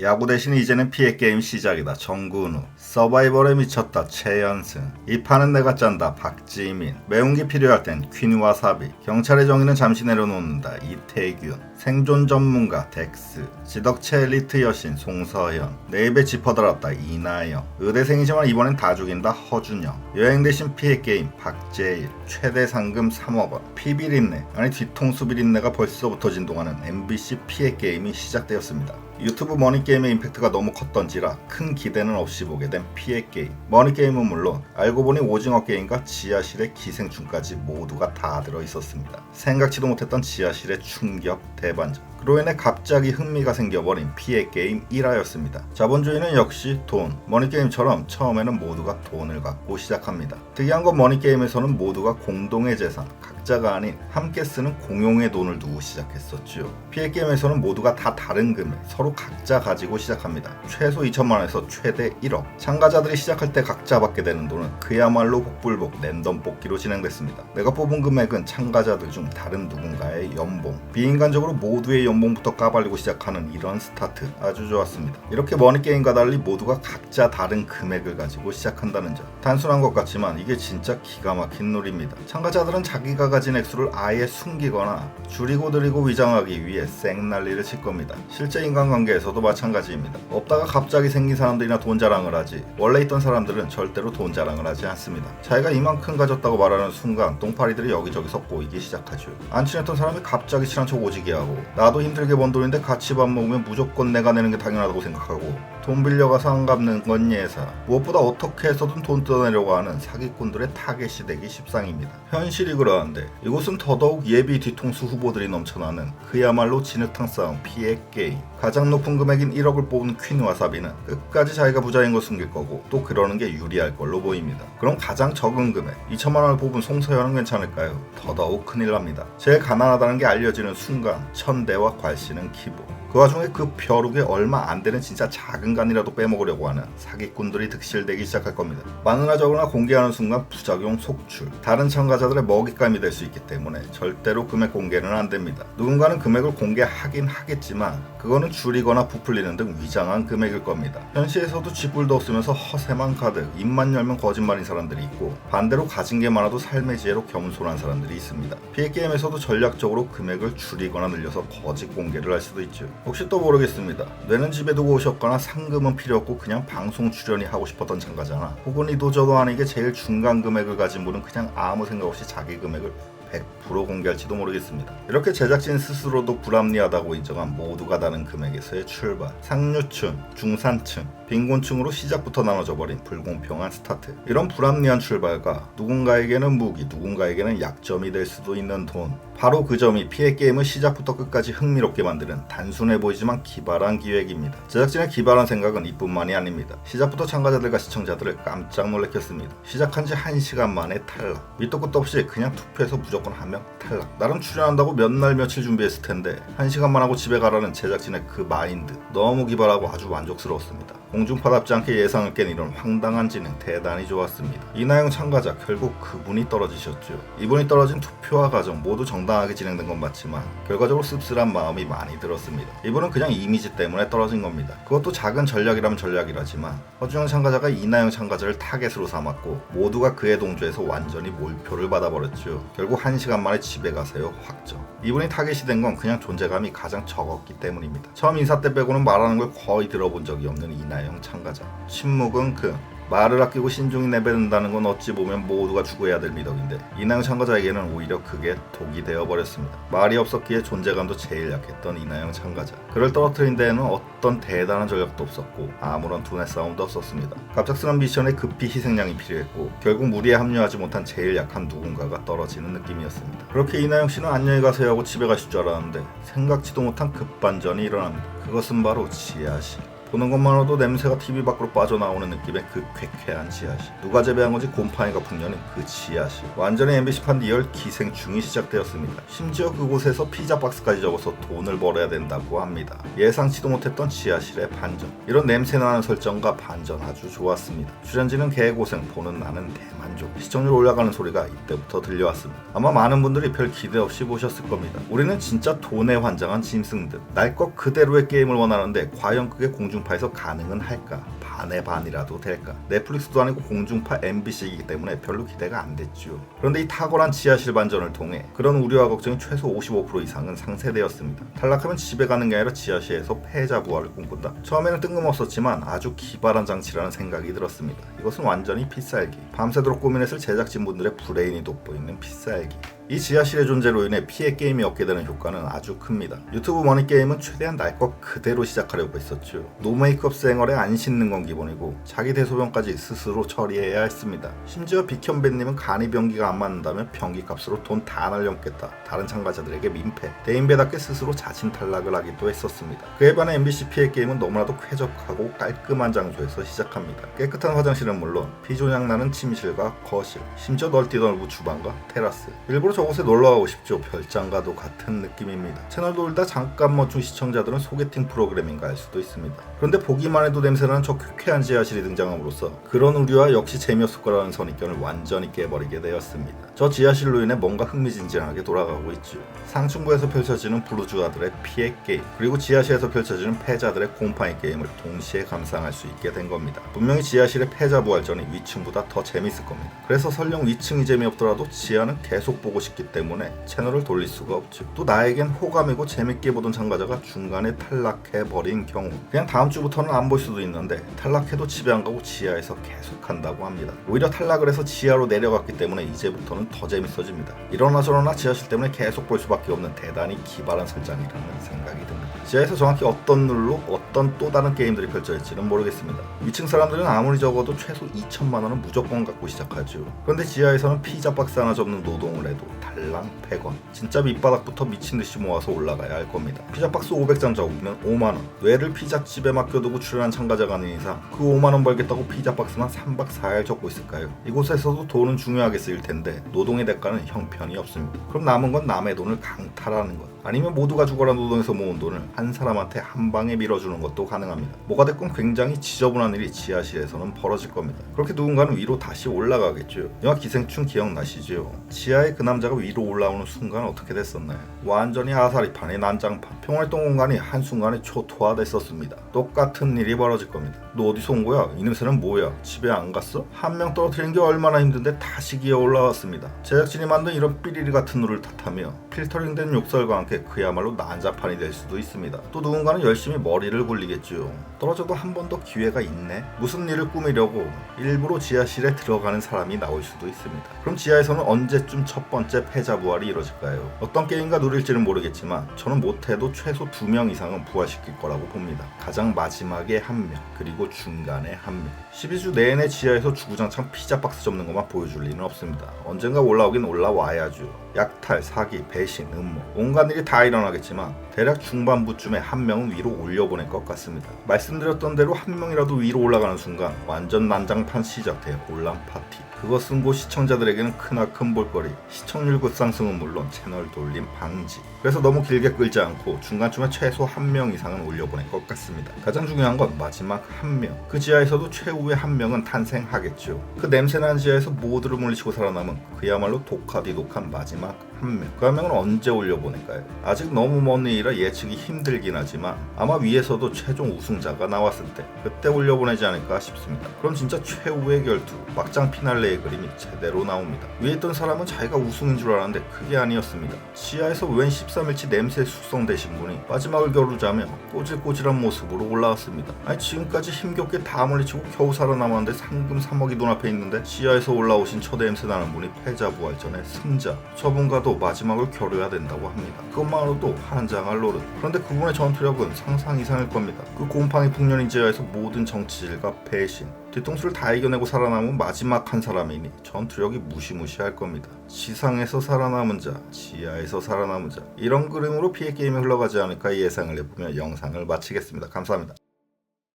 야구 대신 이제는 피해게임 시작이다. 정근우. 서바이벌에 미쳤다. 최연승. 이 판은 내가 짠다. 박지민. 매운 게 필요할 땐 퀸와사비. 경찰의 정의는 잠시 내려놓는다. 이태균. 생존 전문가 덱스. 지덕체 엘리트 여신 송서현. 내 입에 짚어달았다. 이나영. 의대생이지만 이번엔 다 죽인다. 허준영. 여행 대신 피해게임 박재일. 최대 상금 3억원. 피비린내 아니 뒤통수 비린내가 벌써부터 진동하는 MBC 피해게임이 시작되었습니다. 유튜브 머니게임의 임팩트가 너무 컸던지라 큰 기대는 없이 보게 된 피해게임. 머니게임은 물론 알고 보니 오징어 게임과 지하실의 기생충까지 모두가 다 들어있었습니다. 생각지도 못했던 지하실의 충격 대반전. 그로 인해 갑자기 흥미가 생겨버린 피해게임 1화였습니다. 자본주의는 역시 돈. 머니게임처럼 처음에는 모두가 돈을 갖고 시작합니다. 특이한 건 머니게임에서는 모두가 공동의 재산, 각자가 아닌 함께 쓰는 공용의 돈을 두고 시작했었죠. 피해게임에서는 모두가 다 다른 금액, 서로 각자 가지고 시작합니다. 최소 2천만원에서 최대 1억. 참가자들이 시작할 때 각자 받게 되는 돈은 그야말로 복불복 랜덤 뽑기로 진행됐습니다. 내가 뽑은 금액은 참가자들 중 다른 누군가의 연봉. 비인간적으로 모두의 연봉부터 까발리고 시작하는 이런 스타트 아주 좋았습니다. 이렇게 머니게임과 달리 모두가 각자 다른 금액을 가지고 시작한다는 점. 단순한 것 같지만 이게 진짜 기가 막힌 놀이입니다. 참가자들은 자기가 가진 액수를 아예 숨기거나 줄이고 들이고 위장하기 위해 생난리를 칠 겁니다. 실제 인간관계에서도 마찬가지입니다. 없다가 갑자기 생긴 사람들이나 돈 자랑을 하지 원래 있던 사람들은 절대로 돈 자랑을 하지 않습니다. 자기가 이만큼 가졌다고 말하는 순간 똥파리들이 여기저기서 꼬이기 시작하죠. 안 친했던 사람이 갑자기 친한 척 오지게 하고 나도 힘들게 번 돈인데 같이 밥 먹으면 무조건 내가 내는 게 당연하다고 생각하고 돈 빌려가서 안 갚는 건 예사. 무엇보다 어떻게 해서든 돈 뜯어내려고 하는 사기꾼들의 타겟이 되기 십상입니다. 현실이 그러한데 이곳은 더더욱 예비 뒤통수 후보들이 넘쳐나는 그야말로 진흙탕 싸움 피해 게임. 가장 높은 금액인 1억을 뽑은 퀸와사비는 끝까지 자기가 부자인 걸 숨길 거고 또 그러는 게 유리할 걸로 보입니다. 그럼 가장 적은 금액 2천만원을 뽑은 송서현은 괜찮을까요? 더더욱 큰일 납니다. 제일 가난하다는 게 알려지는 순간 천대와 괄씨는 기부. 그 와중에 그 벼룩에 얼마 안 되는 진짜 작은 간이라도 빼먹으려고 하는 사기꾼들이 득실되기 시작할 겁니다. 많으나 적으나 공개하는 순간 부작용 속출. 다른 참가자들의 먹잇감이 될 수 있기 때문에 절대로 금액 공개는 안 됩니다. 누군가는 금액을 공개하긴 하겠지만 그거는 줄이거나 부풀리는 등 위장한 금액일 겁니다. 현실에서도 쥐뿔도 없으면서 허세만 가득 입만 열면 거짓말인 사람들이 있고 반대로 가진 게 많아도 삶의 지혜로 겸손한 사람들이 있습니다. 피해게임에서도 전략적으로 금액을 줄이거나 늘려서 거짓 공개를 할 수도 있죠. 혹시 또 모르겠습니다. 뇌는 집에 두고 오셨거나 상금은 필요 없고 그냥 방송 출연이 하고 싶었던 참가자나 혹은 이도저도 아니게 제일 중간 금액을 가진 분은 그냥 아무 생각 없이 자기 금액을 100% 공개할지도 모르겠습니다. 이렇게 제작진 스스로도 불합리하다고 인정한 모두가 다른 금액에서의 출발. 상류층, 중산층, 빈곤층으로 시작부터 나눠져 버린 불공평한 스타트. 이런 불합리한 출발과 누군가에게는 무기, 누군가에게는 약점이 될 수도 있는 돈. 바로 그 점이 피해게임을 시작부터 끝까지 흥미롭게 만드는 단순해 보이지만 기발한 기획입니다. 제작진의 기발한 생각은 이뿐만이 아닙니다. 시작부터 참가자들과 시청자들을 깜짝 놀래켰습니다. 시작한 지 1시간 만에 탈락. 밑도 끝도 없이 그냥 투표해서 무조건 한 명 탈락. 나름 출연한다고 몇 날 며칠 준비했을 텐데 1시간만 하고 집에 가라는 제작진의 그 마인드. 너무 기발하고 아주 만족스러웠습니다. 공중파답지 않게 예상을 깬 이런 황당한 진행 대단히 좋았습니다. 이나영 참가자 결국 그분이 떨어지셨죠. 이분이 떨어진 투표와 과정 모두 정당하게 진행된 건 맞지만 결과적으로 씁쓸한 마음이 많이 들었습니다. 이분은 그냥 이미지 때문에 떨어진 겁니다. 그것도 작은 전략이라면 전략이라지만 허준영 참가자가 이나영 참가자를 타겟으로 삼았고 모두가 그에 동조해서 완전히 몰표를 받아버렸죠. 결국 1시간 만에 집에 가세요 확정. 이분이 타겟이 된 건 그냥 존재감이 가장 적었기 때문입니다. 처음 인사 때 빼고는 말하는 걸 거의 들어본 적이 없는 이나영 참가자. 침묵은 말을 아끼고 신중히 내뱉는다는 건 어찌 보면 모두가 추구해야 될 미덕인데 이나영 참가자에게는 오히려 그게 독이 되어버렸습니다. 말이 없었기에 존재감도 제일 약했던 이나영 참가자. 그를 떨어뜨린 데에는 어떤 대단한 전략도 없었고 아무런 두뇌 싸움도 없었습니다. 갑작스런 미션에 급히 희생양이 필요했고 결국 무리에 합류하지 못한 제일 약한 누군가가 떨어지는 느낌이었습니다. 그렇게 이나영 씨는 안녕히 가세요 하고 집에 가실 줄 알았는데 생각지도 못한 급반전이 일어납니다. 그것은 바로 지하실. 보는 것만으로도 냄새가 TV 밖으로 빠져나오는 느낌의 그 쾌쾌한 지하실. 누가 재배한 건지 곰팡이가 풍년인 그 지하실. 완전히 MBC판 리얼 기생충이 시작되었습니다. 심지어 그곳에서 피자 박스까지 적어서 돈을 벌어야 된다고 합니다. 예상치도 못했던 지하실의 반전. 이런 냄새나는 설정과 반전 아주 좋았습니다. 출연진은 개고생, 보는 나는 대만족. 시청률 올라가는 소리가 이때부터 들려왔습니다. 아마 많은 분들이 별 기대 없이 보셨을 겁니다. 우리는 진짜 돈에 환장한 짐승들. 날 것 그대로의 게임을 원하는데 과연 그게 공중파에서 가능은 할까? 반의 반이라도 될까? 넷플릭스도 아니고 공중파 MBC이기 때문에 별로 기대가 안 됐죠. 그런데 이 탁월한 지하실 반전을 통해 그런 우려와 걱정이 최소 55% 이상은 상쇄되었습니다. 탈락하면 집에 가는 게 아니라 지하실에서 패자 부활을 꿈꾼다. 처음에는 뜬금없었지만 아주 기발한 장치라는 생각이 들었습니다. 이것은 완전히 필살기. 밤새도록 고민했을 제작진분들의 브레인이 돋보이는 필살기. 이 지하실의 존재로 인해 피해 게임이 얻게 되는 효과는 아주 큽니다. 유튜브 머니 게임은 최대한 날 것 그대로 시작하려고 했었죠. 노 메이크업 생얼에 안 씻는 건 기본이고 자기 대소변까지 스스로 처리해야 했습니다. 심지어 비현배님은 간이 변기가 안 맞는다면 변기 값으로 돈 다 날려먹겠다. 다른 참가자들에게 민폐. 대인배답게 스스로 자진 탈락을 하기도 했었습니다. 그에 반해 MBC 피해 게임은 너무나도 쾌적하고 깔끔한 장소에서 시작합니다. 깨끗한 화장실은 물론 피조냥 나는 침실과 거실, 심지어 넓디넓은 주방과 테라스. 일부러 저곳에 놀러가고 싶죠. 별장과도 같은 느낌입니다. 채널 돌다 잠깐 멈춘 시청자들은 소개팅 프로그램인가 할 수도 있습니다. 그런데 보기만 해도 냄새나는 저 쾌쾌한 지하실이 등장함으로써 그런 우려와 역시 재미없을 거라는 선입견을 완전히 깨버리게 되었습니다. 저 지하실로 인해 뭔가 흥미진진하게 돌아가고 있죠. 상층부에서 펼쳐지는 부르주아들의 피해 게임, 그리고 지하실에서 펼쳐지는 패자들의 곰팡이 게임을 동시에 감상할 수 있게 된 겁니다. 분명히 지하실의 패자 부활전이 위층보다 더 재밌을 겁니다. 그래서 설령 위층이 재미없더라도 지하는 계속 보고 싶기 때문에 채널을 돌릴 수가 없죠. 또 나에겐 호감이고 재밌게 보던 참가자가 중간에 탈락해버린 경우, 그냥 다음 주부터는 안 볼 수도 있는데 탈락해도 집에 안 가고 지하에서 계속 한다고 합니다. 오히려 탈락을 해서 지하로 내려갔기 때문에 이제부터는 더 재밌어집니다. 이러나 저러나 지하실 때문에 계속 볼 수밖에 없는 대단히 기발한 설정이라는 생각이 듭니다. 지하에서 정확히 어떤 룰로 어떤 또 다른 게임들이 펼쳐질지는 모르겠습니다. 위층 사람들은 아무리 적어도 최소 2천만 원은 무조건 갖고 시작하죠. 그런데 지하에서는 피자 박스 하나 접는 노동을 해도 달랑 100원. 진짜 밑바닥부터 미친듯이 모아서 올라가야 할 겁니다. 피자 박스 500장 적으면 5만원. 뇌를 피자집에 맡겨두고 출연한 참가자가 아닌 이상 그 5만원 벌겠다고 피자 박스만 3박 4일 적고 있을까요? 이곳에서도 돈은 중요하게 쓰일 텐데 노동의 대가는 형편이 없습니다. 그럼 남은 건 남의 돈을 강탈하는 것, 아니면 모두가 죽어라 노동에서 모은 돈을 한 사람한테 한 방에 밀어주는 것도 가능합니다. 뭐가 됐건 굉장히 지저분한 일이 지하실에서는 벌어질 겁니다. 그렇게 누군가는 위로 다시 올라가겠죠. 영화 기생충 기억나시죠? 지하에 그 남자가 위로 올라오는 순간 어떻게 됐었나요? 완전히 아사리판의 난장판. 평활동 공간이 한순간에 초토화됐었습니다. 똑같은 일이 벌어질 겁니다. 너 어디서 온 거야? 이 냄새는 뭐야? 집에 안 갔어? 한 명 떨어뜨리는 게 얼마나 힘든데 다시 기어 올라왔습니다. 제작진이 만든 이런 삐리리 같은 룰을 탓하며 필터링된 욕설과 함께 그야말로 난장판이 될 수도 있습니다. 또 누군가는 열심히 머리를 굴리겠죠. 떨어져도 한 번 더 기회가 있네? 무슨 일을 꾸미려고 일부러 지하실에 들어가는 사람이 나올 수도 있습니다. 그럼 지하에서는 언제쯤 첫 번째 패자 부활이 이뤄질까요? 어떤 게임과 룰일지는 모르겠지만 저는 못해도 최소 2명 이상은 부활시킬 거라고 봅니다. 가장 마지막에 1명, 그리고 중간에 1명. 12주 내내 지하에서 주구장창 피자 박스 접는 것만 보여줄 리는 없습니다. 언젠가 올라오긴 올라와야죠. 약탈, 사기, 배신, 음모, 온갖 일이 다 일어나겠지만 대략 중반부쯤에 한 명은 위로 올려보낼 것 같습니다. 말씀드렸던 대로 한 명이라도 위로 올라가는 순간 완전 난장판 시작돼 혼란 파티. 그것은 곧 시청자들에게는 크나큰 볼거리, 시청률 급상승은 물론 채널 돌림 방지. 그래서 너무 길게 끌지 않고 중간쯤에 최소 한 명 이상은 올려보낼 것 같습니다. 가장 중요한 건 마지막 한 명. 그 지하에서도 최후의 한 명은 탄생하겠죠. 그 냄새나는 지하에서 모두를 물리치고 살아남은 그야말로 독하디독한 마지막 한 명. 그 한 명은 언제 올려보낼까요? 아직 너무 먼 일이라 예측이 힘들긴 하지만 아마 위에서도 최종 우승자가 나왔을 때 그때 올려보내지 않을까 싶습니다. 그럼 진짜 최후의 결투, 막장 피날레의 그림이 제대로 나옵니다. 위에 있던 사람은 자기가 우승인 줄 알았는데 그게 아니었습니다. 지하에서 웬 13일치 냄새에 숙성되신 분이 마지막을 겨루자며 꼬질꼬질한 모습으로 올라왔습니다. 아니 지금까지 힘겹게 다 물리치고 겨우 살아남았는데 상금 3억이 눈앞에 있는데 지하에서 올라오신 첫 냄새 나는 분이 패자 부활전의 승자. 저분과도 마지막을 겨뤄야 된다고 합니다. 그것만으로도 환장할 노릇. 그런데 그분의 전투력은 상상 이상일 겁니다. 그 곰팡이 풍년인 지하에서 모든 정치질과 배신, 뒤통수를 다 이겨내고 살아남은 마지막 한 사람이니 전투력이 무시무시할 겁니다. 지상에서 살아남은 자, 지하에서 살아남은 자, 이런 그림으로 피해 게임이 흘러가지 않을까 예상을 해보며 영상을 마치겠습니다. 감사합니다.